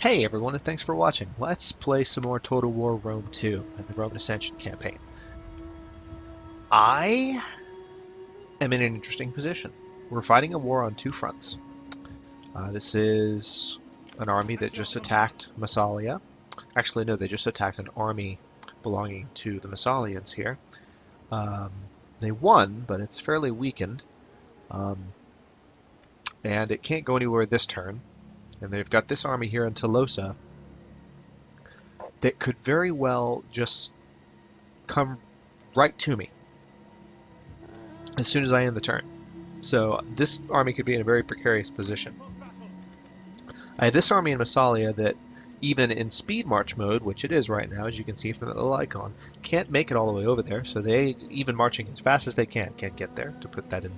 Hey everyone, and thanks for watching. Let's play some more Total War Rome 2 and the Roman Ascension campaign. I am in an interesting position. We're fighting a war on two fronts. This is an army that just attacked Massalia. Actually, no, they just attacked an army belonging to the Massalians here. Um, they won, but it's fairly weakened. And it can't go anywhere this turn. And they've got this army here in Tolosa that could very well just come right to me as soon as I end the turn. So this army could be in a very precarious position. I have this army in Massalia that, even in speed march mode, which it is right now, as you can see from the little icon, can't make it all the way over there. So they, even marching as fast as they can, can't get there, to put that in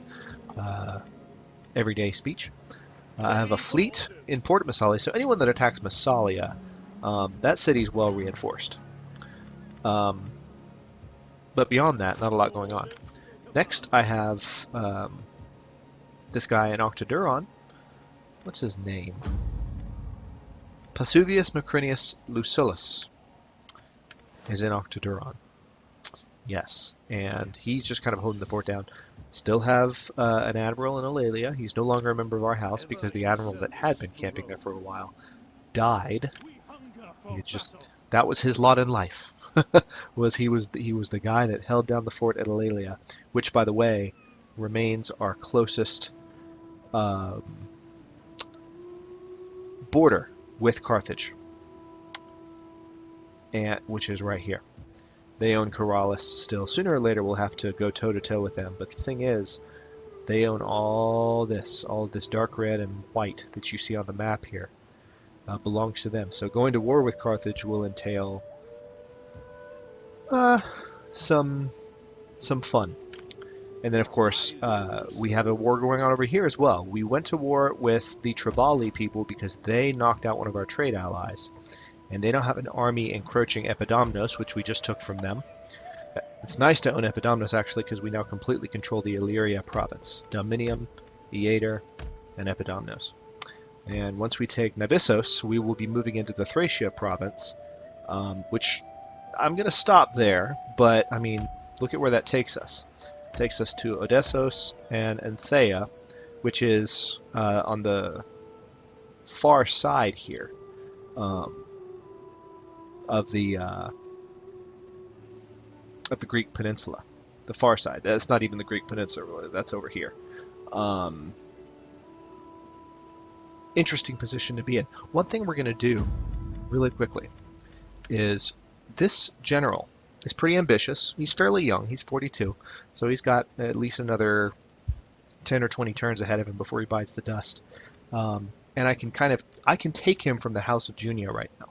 everyday speech. I have a fleet in Port of Massalia, so anyone that attacks Massalia, that city is well reinforced. But beyond that, not a lot going on. Next, I have this guy in Octoduron. What's his name? Pasuvius Macrinius Lucilius is in Octoduron. Yes, and he's just kind of holding the fort down. Still have an admiral in Eulalia. He's no longer a member of our house because the admiral that had been camping there for a while died. That was his lot in life. he was the guy that held down the fort at Eulalia, which, by the way, remains our closest border with Carthage, and which is right here. They own Corrales still. Sooner or later, we'll have to go toe-to-toe with them. But the thing is, they own all this dark red and white that you see on the map here. Belongs to them. So going to war with Carthage will entail some fun. And then, of course, we have a war going on over here as well. We went to war with the Tribali people because they knocked out one of our trade allies. And they now have an army encroaching Epidamnos, which we just took from them. It's nice to own Epidamnos, actually, because we now completely control the Illyria province. Dominium, Iater, and Epidamnos. And once we take Navissos, we will be moving into the Thracia province, which I'm going to stop there, but, I mean, look at where that takes us. It takes us to Odessos and Antheia, which is on the far side here. Of the Greek peninsula, the far side. That's not even the Greek peninsula. That's over here. Interesting position to be in. One thing we're going to do, really quickly, is this general is pretty ambitious. He's fairly young. He's 42, so he's got at least another 10 or 20 turns ahead of him before he bites the dust. And I can take him from the House of Junia right now.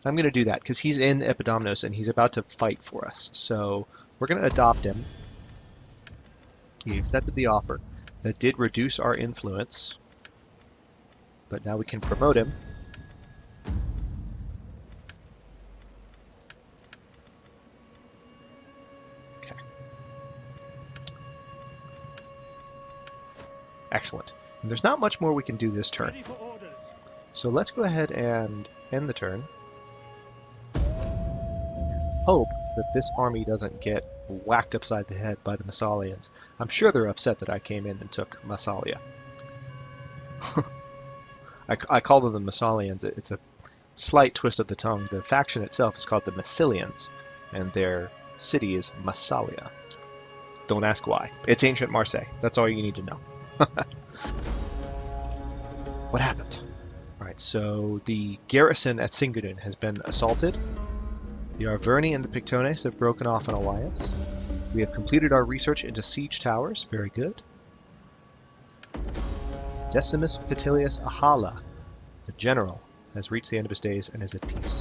I'm going to do that because he's in Epidamnos and he's about to fight for us. So we're going to adopt him. He accepted the offer. That did reduce our influence, but now we can promote him. Okay. Excellent. And there's not much more we can do this turn. So let's go ahead and end the turn. Hope that this army doesn't get whacked upside the head by the Massalians. I'm sure they're upset that I came in and took Massalia. I call them the Massalians. It's a slight twist of the tongue. The faction itself is called the Massilians, and their city is Massalia. Don't ask why. It's ancient Marseille. That's all you need to know. What happened? Alright, so the garrison at Singudin has been assaulted. The Arverni and the Pictones have broken off an alliance. We have completed our research into siege towers. Very good. Decimus Titilius Ahala, the general, has reached the end of his days and is at peace.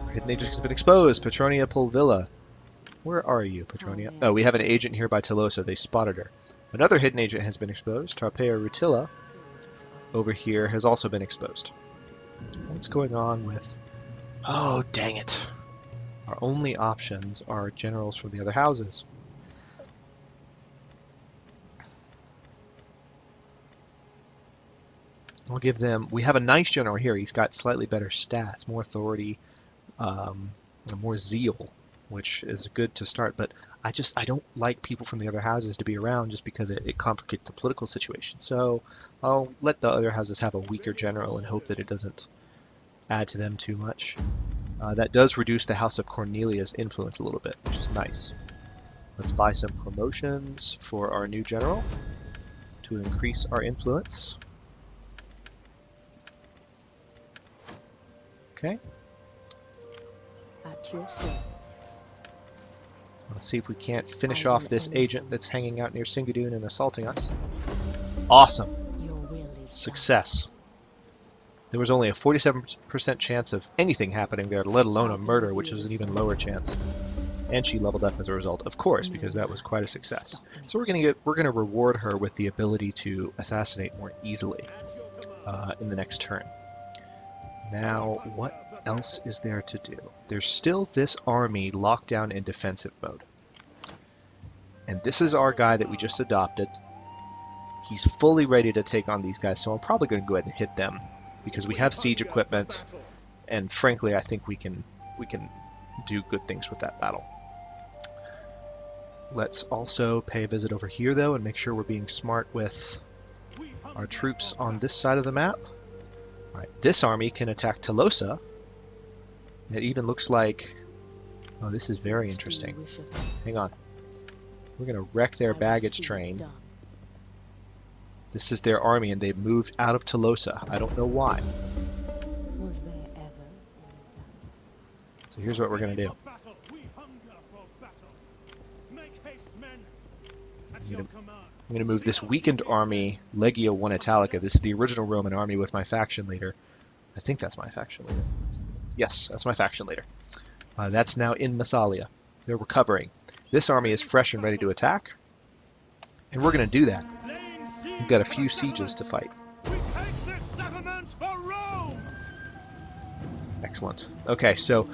Our hidden agent has been exposed. Petronia Pulvilla. Where are you, Petronia? Oh, we have an agent here by Tolosa. They spotted her. Another hidden agent has been exposed. Tarpeia Rutila, over here, has also been exposed. What's going on with... Oh, dang it. Our only options are generals from the other houses. I'll give them, we have a nice general here. He's got slightly better stats, more authority, more zeal, which is good to start. But I don't like people from the other houses to be around just because it complicates the political situation. So I'll let the other houses have a weaker general and hope that it doesn't add to them too much. That does reduce the House of Cornelia's influence a little bit, which is nice. Let's buy some promotions for our new general to increase our influence. Okay. At your service. Let's see if we can't finish off this agent that's hanging out near Singadoon and assaulting us. Awesome. Your will is Success. There was only a 47% chance of anything happening there, let alone a murder, which is an even lower chance. And she leveled up as a result, of course, because that was quite a success. So we're gonna reward her with the ability to assassinate more easily in the next turn. Now, what else is there to do? There's still this army locked down in defensive mode. And this is our guy that we just adopted. He's fully ready to take on these guys, so I'm probably going to go ahead and hit them because we have siege equipment, and frankly, I think we can do good things with that battle. Let's also pay a visit over here, though, and make sure we're being smart with our troops on this side of the map. All right, this army can attack Tolosa. It even looks like... Oh, this is very interesting. Hang on. We're going to wreck their baggage train. This is their army, and they've moved out of Tolosa. I don't know why. Was there ever? So here's what we're going to do. I'm going to move this weakened army, Legio 1 Italica. This is the original Roman army with my faction leader. I think that's my faction leader. Yes, that's my faction leader. That's now in Massalia. They're recovering. This army is fresh and ready to attack. And we're going to do that. We've got a few sieges to fight. Excellent. Okay, so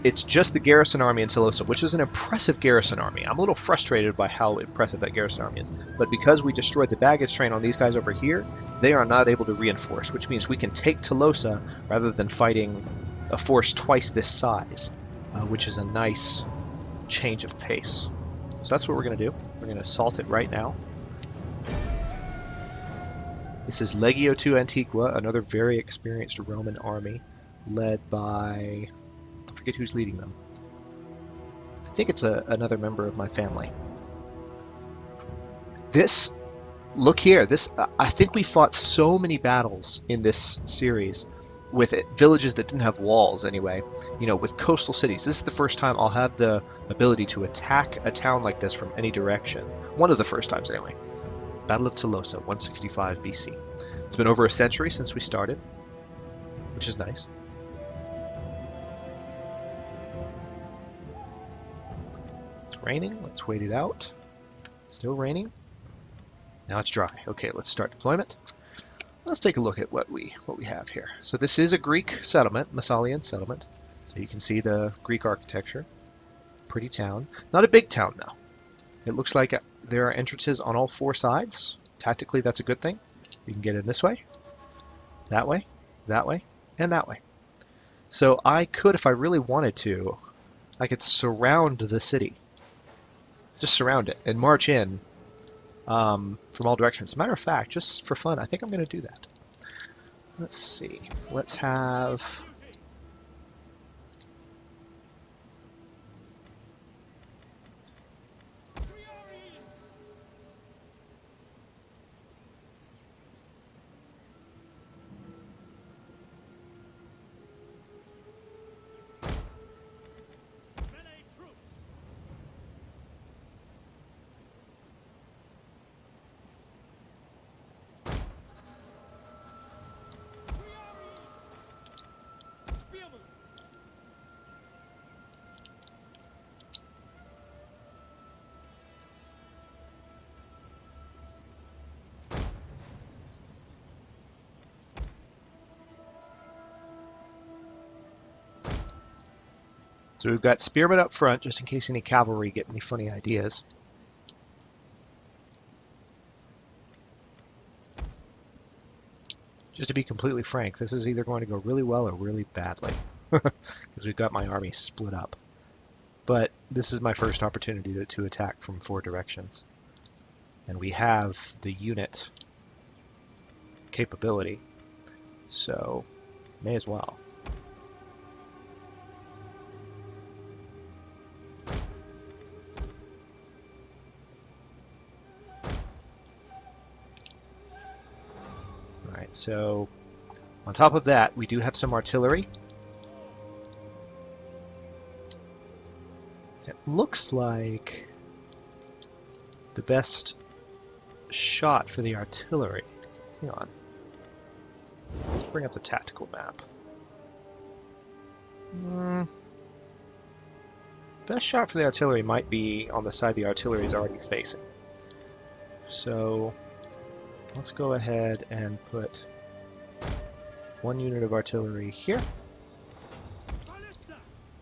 it's just the garrison army in Tolosa, which is an impressive garrison army. I'm a little frustrated by how impressive that garrison army is. But because we destroyed the baggage train on these guys over here, they are not able to reinforce, which means we can take Tolosa rather than fighting a force twice this size, which is a nice change of pace. So that's what we're going to do. We're going to assault it right now. This is Legio 2 Antiqua, another very experienced Roman army, led by... I forget who's leading them. I think it's another member of my family. This... Look here. This I think we fought so many battles in this series with villages that didn't have walls anyway, you know, with coastal cities. This is the first time I'll have the ability to attack a town like this from any direction. One of the first times anyway. Battle of Tolosa, 165 BC. It's been over a century since we started, which is nice. It's raining. Let's wait it out. Still raining. Now it's dry. Okay, let's start deployment. Let's take a look at what we have here. So this is a Greek settlement, Massalian settlement. So you can see the Greek architecture. Pretty town. Not a big town, though. It looks like there are entrances on all four sides. Tactically, that's a good thing. You can get in this way, that way, and that way. So I could, if I really wanted to, I could surround the city. Just surround it and march in from all directions. Matter of fact, just for fun, I think I'm going to do that. Let's see. Let's have... So we've got spearmen up front, just in case any cavalry get any funny ideas. Just to be completely frank, this is either going to go really well or really badly, because we've got my army split up. But this is my first opportunity to attack from 4 directions. And we have the unit capability, so may as well. Alright, so on top of that, we do have some artillery. It looks like the best shot for the artillery. Hang on. Let's bring up the tactical map. Best shot for the artillery might be on the side the artillery is already facing. So let's go ahead and put 1 unit of artillery here,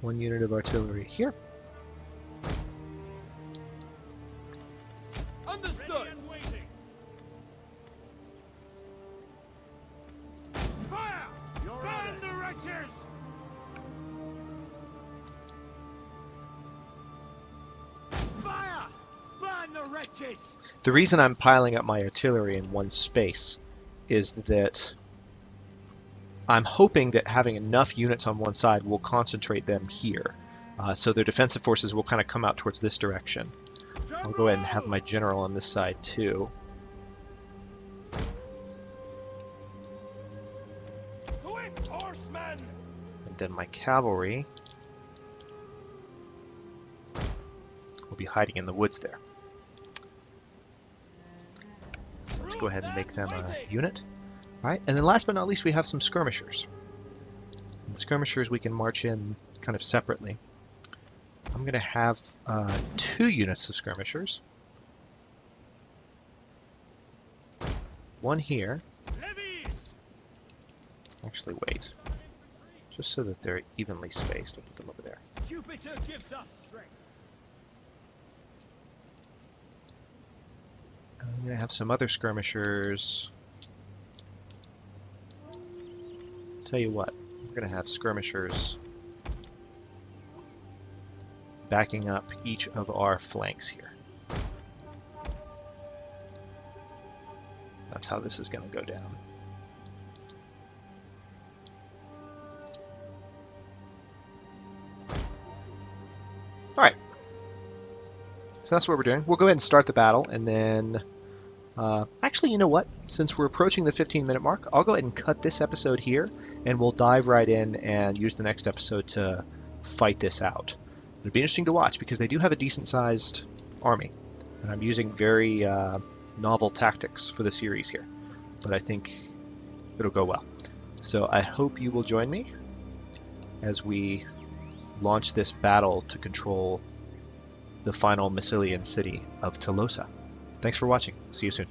1 unit of artillery here. Understood. Fire! Burn the wretches! Fire! Burn the wretches! The reason I'm piling up my artillery in one space is that I'm hoping that having enough units on one side will concentrate them here. So their defensive forces will kind of come out towards this direction. I'll go ahead and have my general on this side too. Swift horsemen! And then my cavalry will be hiding in the woods there. Let's go ahead and make them a unit. Alright, and then last but not least we have some skirmishers. And the skirmishers we can march in kind of separately. I'm going to have 2 units of skirmishers. One here. Levies! Actually, wait. Just so that they're evenly spaced, I'll put them over there. Jupiter gives us strength. I'm going to have some other skirmishers. Tell you what, we're going to have skirmishers backing up each of our flanks here. That's how this is going to go down. Alright. So that's what we're doing. We'll go ahead and start the battle, and then... actually, you know what? Since we're approaching the 15-minute mark, I'll go ahead and cut this episode here, and we'll dive right in and use the next episode to fight this out. It'll be interesting to watch, because they do have a decent-sized army, and I'm using very novel tactics for the series here. But I think it'll go well. So I hope you will join me as we launch this battle to control the final Massilian city of Tolosa. Thanks for watching. See you soon.